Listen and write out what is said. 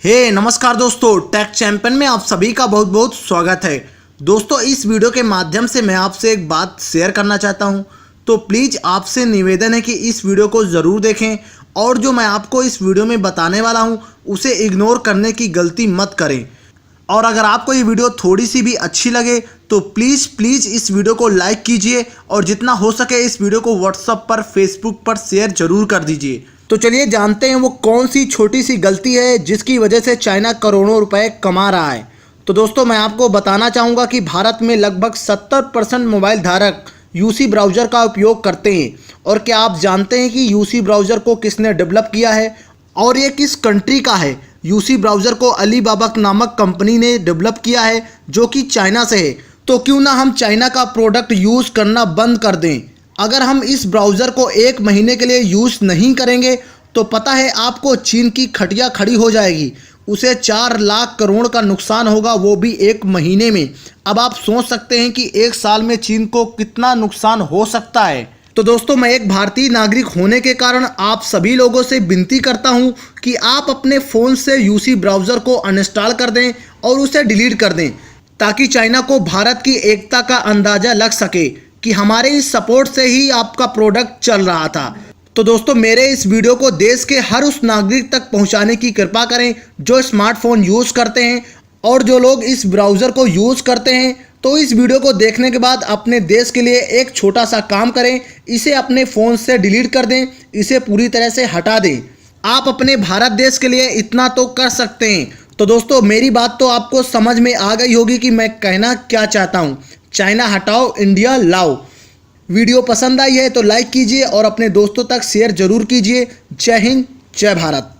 नमस्कार दोस्तों, take champion में आप सभी का बहुत बहुत स्वागत है। दोस्तों, इस वीडियो के माध्यम से मैं आपसे एक बात शेयर करना चाहता हूं, तो प्लीज़ आपसे निवेदन है कि इस वीडियो को ज़रूर देखें और जो मैं आपको इस वीडियो में बताने वाला हूं उसे इग्नोर करने की गलती मत करें। और अगर आपको ये वीडियो थोड़ी सी भी अच्छी लगे तो प्लीज़ इस वीडियो को लाइक कीजिए और जितना हो सके इस वीडियो को व्हाट्सएप पर, फेसबुक पर शेयर ज़रूर कर दीजिए। तो चलिए जानते हैं वो कौन सी छोटी सी गलती है जिसकी वजह से चाइना करोड़ों रुपए कमा रहा है। तो दोस्तों, मैं आपको बताना चाहूँगा कि भारत में लगभग 70% मोबाइल धारक यूसी ब्राउज़र का उपयोग करते हैं। और क्या आप जानते हैं कि यूसी ब्राउज़र को किसने डेवलप किया है और ये किस कंट्री का है? यूसी ब्राउज़र को अलीबाबा नामक कंपनी ने डेवलप किया है जो कि चाइना से है। तो क्यों ना हम चाइना का प्रोडक्ट यूज़ करना बंद कर दें। अगर हम इस ब्राउज़र को 1 महीने के लिए यूज़ नहीं करेंगे तो पता है आपको चीन की खटिया खड़ी हो जाएगी। उसे 4 लाख करोड़ का नुकसान होगा, वो भी 1 महीने में। अब आप सोच सकते हैं कि 1 साल में चीन को कितना नुकसान हो सकता है। तो दोस्तों, मैं एक भारतीय नागरिक होने के कारण आप सभी लोगों से विनती करता हूं कि आप अपने फ़ोन से यूसी ब्राउज़र को अनइंस्टॉल कर दें और उसे डिलीट कर दें, ताकि चाइना को भारत की एकता का अंदाज़ा लग सके कि हमारे इस सपोर्ट से ही आपका प्रोडक्ट चल रहा था। तो दोस्तों, मेरे इस वीडियो को देश के हर उस नागरिक तक पहुंचाने की कृपा करें जो स्मार्टफोन यूज़ करते हैं। और जो लोग इस ब्राउज़र को यूज़ करते हैं तो इस वीडियो को देखने के बाद अपने देश के लिए एक छोटा सा काम करें, इसे अपने फ़ोन से डिलीट कर दें, इसे पूरी तरह से हटा दें। आप अपने भारत देश के लिए इतना तो कर सकते हैं। तो दोस्तों, मेरी बात तो आपको समझ में आ गई होगी कि मैं कहना क्या चाहता हूँ। चाइना हटाओ, इंडिया लाओ। वीडियो पसंद आई है तो लाइक कीजिए और अपने दोस्तों तक शेयर जरूर कीजिए। जय हिंद, जय भारत।